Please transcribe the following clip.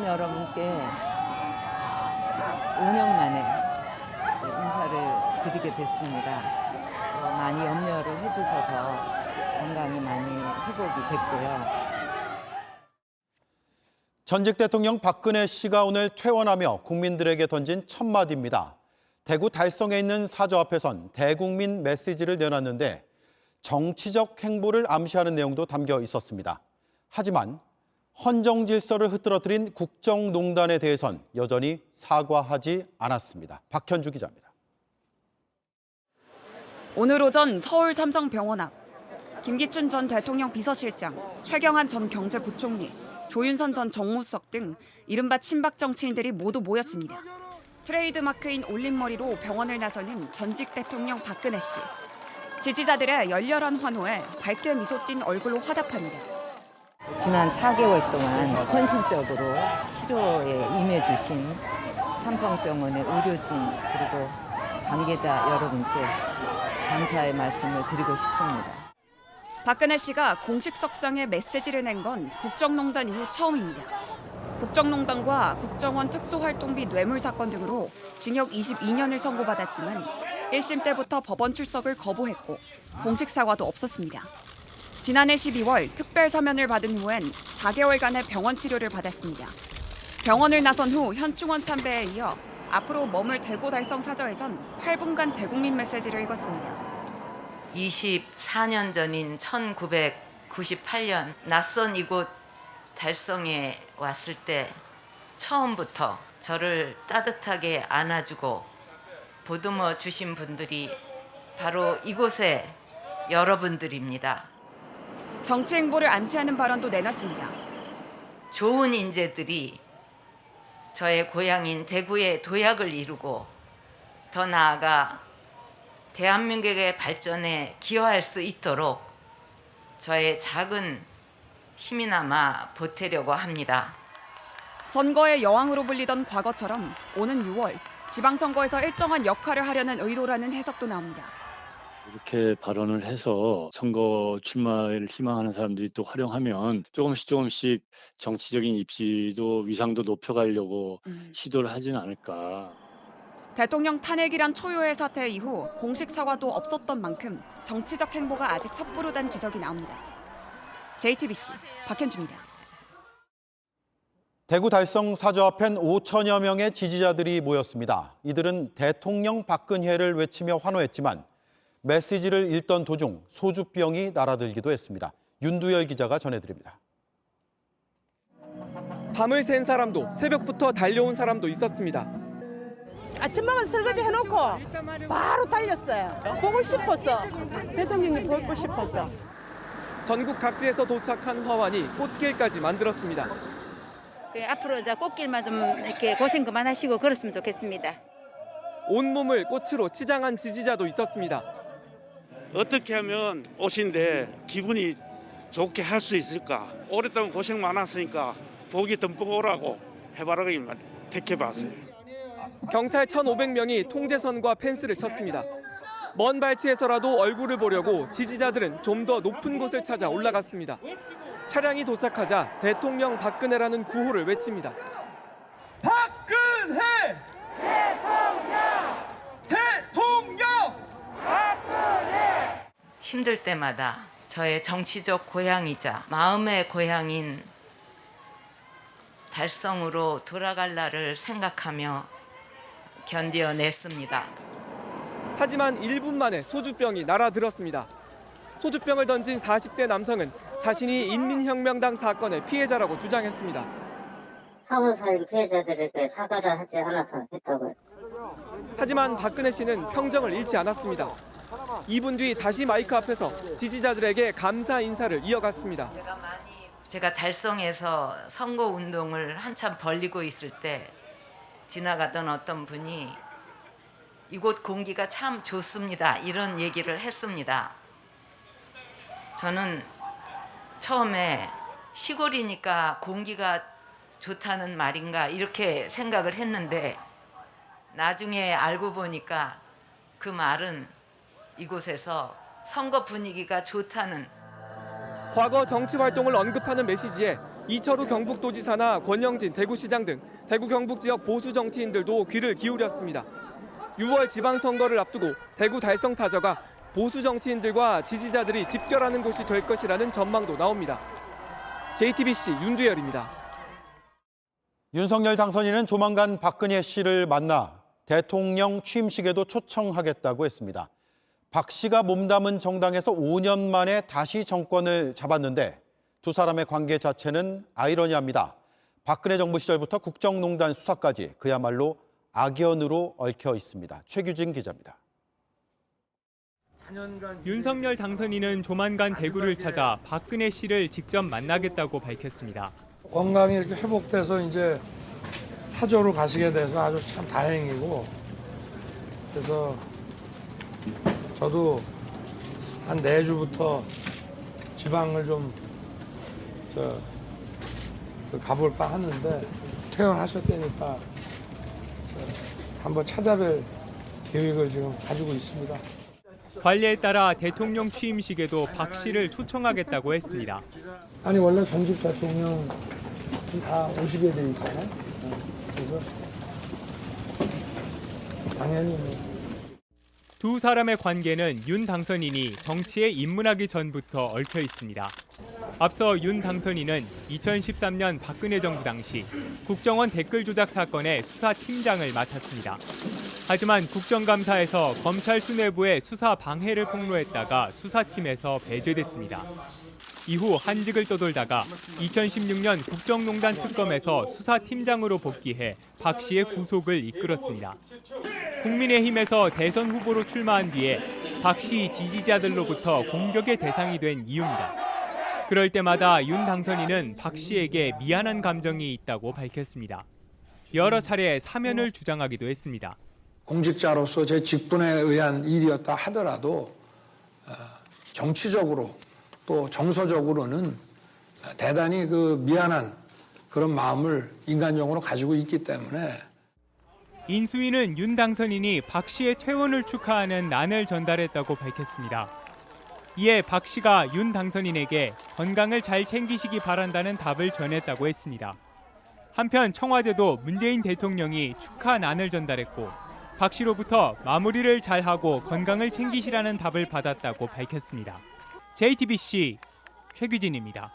여러분께 5년 만에 인사를 드리게 됐습니다. 많이 염려를 해주셔서 건강이 많이 회복이 됐고요. 전직 대통령 박근혜 씨가 오늘 퇴원하며 국민들에게 던진 첫 마디입니다. 대구 달성에 있는 사저 앞에선 대국민 메시지를 내놨는데 정치적 행보를 암시하는 내용도 담겨 있었습니다. 하지만 헌정 질서를 흐트러뜨린 국정농단에 대해선 여전히 사과하지 않았습니다. 박현주 기자입니다. 오늘 오전 서울 삼성병원 앞 김기춘 전 대통령 비서실장, 최경환 전 경제부총리, 조윤선 전 정무수석 등 이른바 친박 정치인들이 모두 모였습니다. 트레이드마크인 올림머리로 병원을 나서는 전직 대통령 박근혜 씨. 지지자들의 열렬한 환호에 밝게 미소 띈 얼굴로 화답합니다. 지난 4개월 동안 헌신적으로 치료에 임해주신 삼성병원의 의료진 그리고 관계자 여러분께 감사의 말씀을 드리고 싶습니다. 박근혜 씨가 공식 석상에 메시지를 낸 건 국정농단 이후 처음입니다. 국정농단과 국정원 특수활동비 뇌물 사건 등으로 징역 22년을 선고받았지만 1심 때부터 법원 출석을 거부했고 공식 사과도 없었습니다. 지난해 12월 특별 사면을 받은 후엔 4개월간의 병원 치료를 받았습니다. 병원을 나선 후 현충원 참배에 이어 앞으로 머물 대구 달성 사저에선 8분간 대국민 메시지를 읽었습니다. 24년 전인 1998년 낯선 이곳 달성에 왔을 때 처음부터 저를 따뜻하게 안아주고 보듬어 주신 분들이 바로 이곳의 여러분들입니다. 정치 행보를 암시하는 발언도 내놨습니다. 좋은 인재들이 저의 고향인 대구의 도약을 이루고 더 나아가 대한민국의 발전에 기여할 수 있도록 저의 작은 힘이나마 보태려고 합니다. 선거의 여왕으로 불리던 과거처럼 오는 6월 지방선거에서 일정한 역할을 하려는 의도라는 해석도 나옵니다. 이렇게 발언을 해서 선거 출마를 희망하는 사람들이 또 활용하면 조금씩 정치적인 입지도 위상도 높여가려고 시도를 하진 않을까. 대통령 탄핵이란 초유의 사태 이후 공식 사과도 없었던 만큼 정치적 행보가 아직 섣부르다는 지적이 나옵니다. JTBC 박현주입니다. 대구 달성 사저 앞엔 5천여 명의 지지자들이 모였습니다. 이들은 대통령 박근혜를 외치며 환호했지만 메시지를 읽던 도중 소주병이 날아들기도 했습니다. 윤두열 기자가 전해드립니다. 밤을 샌 사람도 새벽부터 달려온 사람도 있었습니다. 아침마다 설거지 해놓고 바로 달렸어요. 보고 싶었어. 대통령님 보고 싶었어. 전국 각지에서 도착한 화환이 꽃길까지 만들었습니다. 앞으로 꽃길만 좀 이렇게 고생 그만하시고 그랬으면 좋겠습니다. 온몸을 꽃으로 치장한 지지자도 있었습니다. 어떻게 하면 오신데 기분이 좋게 할 수 있을까? 오랫동안 고생 많았으니까 복이 듬뿍 오라고 해바라기만 택해봤어요. 경찰 1,500명이 통제선과 펜스를 쳤습니다. 먼 발치에서라도 얼굴을 보려고 지지자들은 좀 더 높은 곳을 찾아 올라갔습니다. 차량이 도착하자 대통령 박근혜라는 구호를 외칩니다. 박근혜! 대통령! 대통령! 박근혜! 힘들 때마다 저의 정치적 고향이자 마음의 고향인 달성으로 돌아갈 날을 생각하며 견뎌냈습니다. 하지만 1분 만에 소주병이 날아들었습니다. 소주병을 던진 40대 남성은 자신이 인민혁명당 사건의 피해자라고 주장했습니다. 4.5 피해자들에게 사과를 하지 않아서 했다고요. 하지만 박근혜 씨는 평정을 잃지 않았습니다. 2분 뒤 다시 마이크 앞에서 지지자들에게 감사 인사를 이어갔습니다. 제가 달성에서 선거운동을 한참 벌이고 있을 때 지나가던 어떤 분이 이곳 공기가 참 좋습니다. 이런 얘기를 했습니다. 저는 처음에 시골이니까 공기가 좋다는 말인가 이렇게 생각을 했는데 나중에 알고 보니까 그 말은 이곳에서 선거 분위기가 좋다는. 과거 정치 활동을 언급하는 메시지에 이철우 경북도지사나 권영진 대구시장 등 대구 경북 지역 보수 정치인들도 귀를 기울였습니다. 6월 지방선거를 앞두고 대구 달성 사저가 보수 정치인들과 지지자들이 집결하는 곳이 될 것이라는 전망도 나옵니다. JTBC 윤두열입니다. 윤석열 당선인은 조만간 박근혜 씨를 만나 대통령 취임식에도 초청하겠다고 했습니다. 박 씨가 몸담은 정당에서 5년 만에 다시 정권을 잡았는데 두 사람의 관계 자체는 아이러니합니다. 박근혜 정부 시절부터 국정농단 수사까지 그야말로 악연으로 얽혀 있습니다. 최규진 기자입니다. 윤석열 당선인은 조만간 대구를 찾아 박근혜 씨를 직접 만나겠다고 밝혔습니다. 건강이 이렇게 회복돼서 이제 사저로 가시게 돼서 아주 참 다행이고, 그래서 저도 한 내주부터 지방을 좀 가볼까 하는데 퇴원하셨다니까 한번 찾아뵐 계획을 지금 가지고 있습니다. 관례에 따라 대통령 취임식에도 박 씨를 초청하겠다고 했습니다. 아니 원래 전직 대통령 다 오시게 돼 있잖아요. 그래서 당연히 두 사람의 관계는 윤 당선인이 정치에 입문하기 전부터 얽혀 있습니다. 앞서 윤 당선인은 2013년 박근혜 정부 당시 국정원 댓글 조작 사건의 수사팀장을 맡았습니다. 하지만 국정감사에서 검찰 수뇌부의 수사 방해를 폭로했다가 수사팀에서 배제됐습니다. 이후 한직을 떠돌다가 2016년 국정농단 특검에서 수사팀장으로 복귀해 박 씨의 구속을 이끌었습니다. 국민의힘에서 대선 후보로 출마한 뒤에 박 씨 지지자들로부터 공격의 대상이 된 이유입니다. 그럴 때마다 윤 당선인은 박 씨에게 미안한 감정이 있다고 밝혔습니다. 여러 차례 사면을 주장하기도 했습니다. 공직자로서 제 직분에 의한 일이었다 하더라도 정치적으로 또 정서적으로는 대단히 미안한 그런 마음을 인간적으로 가지고 있기 때문에. 인수위는 윤 당선인이 박 씨의 퇴원을 축하하는 난을 전달했다고 밝혔습니다. 이에 박 씨가 윤 당선인에게 건강을 잘 챙기시기 바란다는 답을 전했다고 했습니다. 한편 청와대도 문재인 대통령이 축하난을 전달했고 박 씨로부터 마무리를 잘하고 건강을 챙기시라는 답을 받았다고 밝혔습니다. JTBC 최규진입니다.